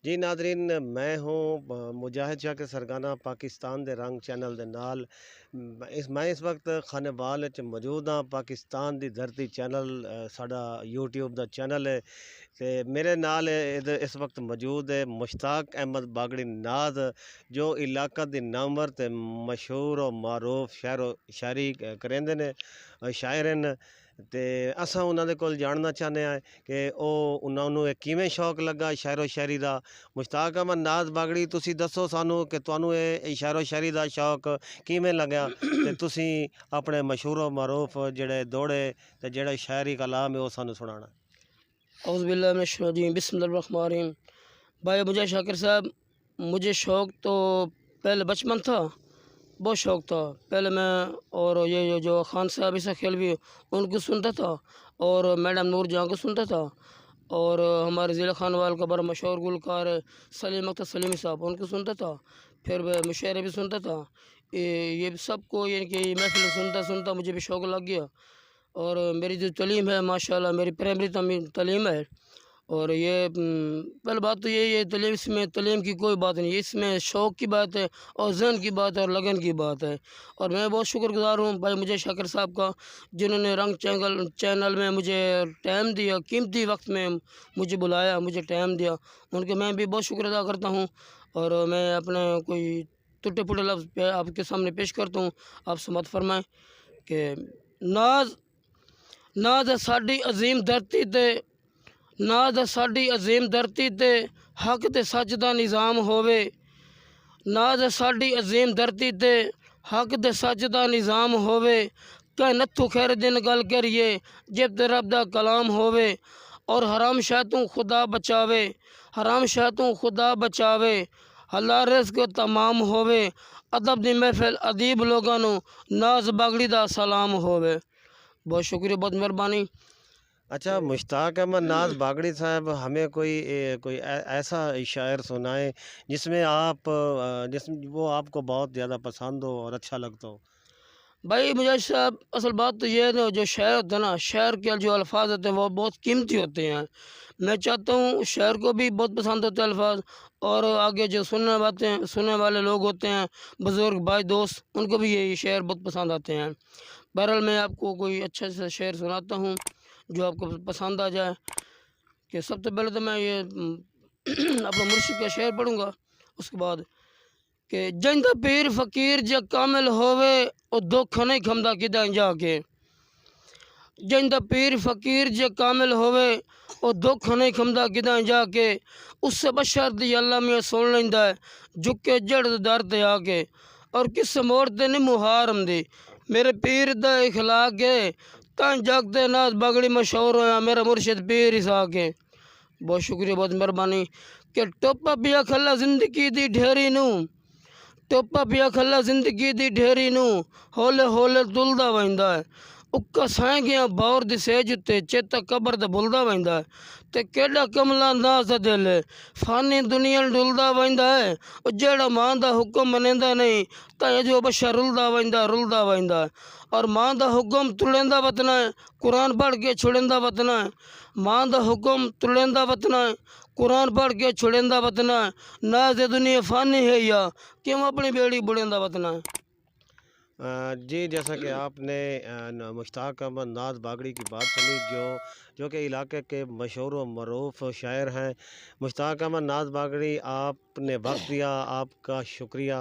جی ناظرین، میں ہوں مجاہد شاکر سرگانہ پاکستان دے رنگ چینل دے نال۔ میں اس وقت خانے وال وچ موجود ہاں۔ پاکستان دی دھرتی چینل ساڈا یوٹیوب دا چینل ہے تے میرے نال اس وقت موجود ہے مشتاق احمد باگڑی ناز، جو علاقہ دی نامور تے مشہور و معروف شاعر و شاعری کریندے نے، شاعر ہیں تے اساں انہاں دے کول جاننا چاہنے ہیں کہ انہاں نوں کیویں شوق لگا شاعر و شاعری دا۔ مشتاق احمد ناز باگڑی، تسی دسو سانو کہ تانوں شاعر و شاعری دا شوق کیویں لگا تے تسی اپنے مشہور و معروف جڑے دوڑے تے جڑا شاعری کلام ہے وہ سانو سنانا۔ اعوذ باللہ من الشیطان الرجیم، بسم اللہ الرحمن الرحیم۔ بھائی مجھے شاکر صاحب، مجھے شوق تو پہلے بچپن تھا، بہت شوق تھا پہلے میں، اور یہ جو خان صاحب عیسیٰ خیلوی ان کو سنتا تھا، اور میڈم نور جہاں کو سنتا تھا، اور ہمارے ضلع خان وال کا بڑا مشہور گلوکار سلیم اختر سلیمی صاحب ان کو سنتا تھا، پھر مشاعرے بھی سنتا تھا۔ یہ سب کو یعنی کہ محفل سنتا سنتا مجھے بھی شوق لگ گیا، اور میری جو تعلیم ہے ماشاءاللہ میری پرائمری تعلیم ہے، اور یہ پہلے بات تو یہ ہے تعلیم، اس میں تعلیم کی کوئی بات نہیں، اس میں شوق کی بات ہے اور ذہن کی بات ہے اور لگن کی بات ہے۔ اور میں بہت شکر گزار ہوں بھائی مجھے شاکر صاحب کا، جنہوں نے رنگ چینل میں مجھے ٹائم دیا، قیمتی وقت میں مجھے بلایا، مجھے ٹائم دیا، ان کے میں بھی بہت شکر ادا کرتا ہوں۔ اور میں اپنے کوئی ٹوٹے پھوٹے لفظ پہ آپ کے سامنے پیش کرتا ہوں، آپ سماعت فرمائیں کہ ناز ہے ساڈی عظیم دھرتی تے، ناز ہے ساڈی عظیم دھرتی تے، حق تے سچ دا نظام ہووے۔ ناز ہے ساڈی عظیم دھرتی تے، حق تے سچ دا نظام ہووے۔ کہ نتھو خیر دن گل کریے جب تے رب دا کلام ہووے، اور حرام شاہتوں خدا بچاوے، حرام شاہتوں خدا بچاوے، حلال رزق تمام ہووے۔ ادب دی محفل ادیب لوگاں نوں ناز باگڑی دا سلام ہووے۔ بہت شکریہ، بہت مہربانی۔ اچھا مشتاق احمد ناز باگڑی صاحب، ہمیں کوئی ایسا شاعر سنائیں جس میں وہ آپ کو بہت زیادہ پسند ہو اور اچھا لگتا ہو۔ بھائی مجھے صاحب اصل بات تو یہ ہے، جو شاعر ہوتا ہے نا، شاعر کے جو الفاظ ہوتے ہیں وہ بہت قیمتی ہوتے ہیں۔ میں چاہتا ہوں شاعر کو بھی بہت پسند ہوتے ہیں الفاظ، اور آگے جو سننے والے لوگ ہوتے ہیں، بزرگ بھائی دوست، ان کو بھی یہ شعر بہت پسند آتے ہیں۔ بہرحال میں آپ کو کوئی اچھا سا شعر سناتا ہوں جو آپ کو پسند آ جائے۔ کہ سب سے پہلے تو میں یہ اپنا مرشد کا شعر پڑھوں گا، اس کے بعد کہ جندا پیر فقیر جا کامل ہووے او دکھ نہیں کھمدا کداں جا کے۔ جندا پیر فقیر جا کامل ہووے او دکھ نہیں کھمدا کداں جا کے۔ اس سے بشر دی اللہ میاں سن لیندا ہے جھکے جڑ در تے آ کے۔ اور کس موڑ تے نہیں محارم دی میرے پیر دا اخلاق ہے، تاں جگ تے ناز باگڑی مشہور ہویا میرا مرشد پیر اسحاق ہے۔ بہت شکریہ، بہت مہربانی۔ کہ ٹوپا پیا کھلا زندگی دی ڈھیری نوں، ٹوپا پیا کھلا زندگی دی ڈھیری نوں، ہولے ہولے دلدا ویندا ہے۔ اکا سائیں گیا باور دی سیج تے چیتا قبر تے بھلدا ویندا ہے۔ تے کیڈا کملا ناز دا دل ہے، فانی دنیا ڈلدا ویندا ہے۔ او جیڑا ماں دا حکم منیندا نہیں، تاں جو بشر رلدا ویندا ہے۔ اور ماں دا حکم تلیندا وطنا ہے، قرآن پڑھ کے چھڑیندا وطنا ہے۔ ماں دا حکم تلیندا وطنا ہے، قرآن پڑھ کے چھڑیندا وطنا ہے۔ ناز دنیا فانی ہے یا کیوں اپنی بیڑی بڑیندا وطنا ہے۔ جی جیسا کہ آپ نے مشتاق احمد ناز باگڑی کی بات سنی، جو کہ علاقے کے مشہور و معروف شاعر ہیں۔ مشتاق احمد ناز باگڑی، آپ نے وقت دیا، آپ کا شکریہ۔